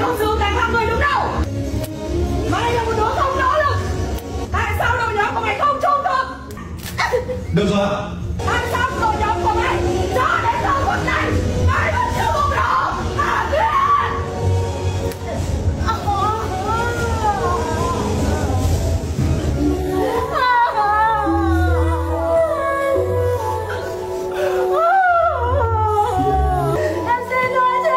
không xứng đáng là người đứng đầu. Mày là một đứa không nỗ lực. Tại sao đội nhóm của mày không trung thực? Được rồi ạ. Tại sao đội nhóm của mày cho đến giờ phút này mày vẫn chưa bùng nổ? Hả Tuyết? Em xin lỗi chị.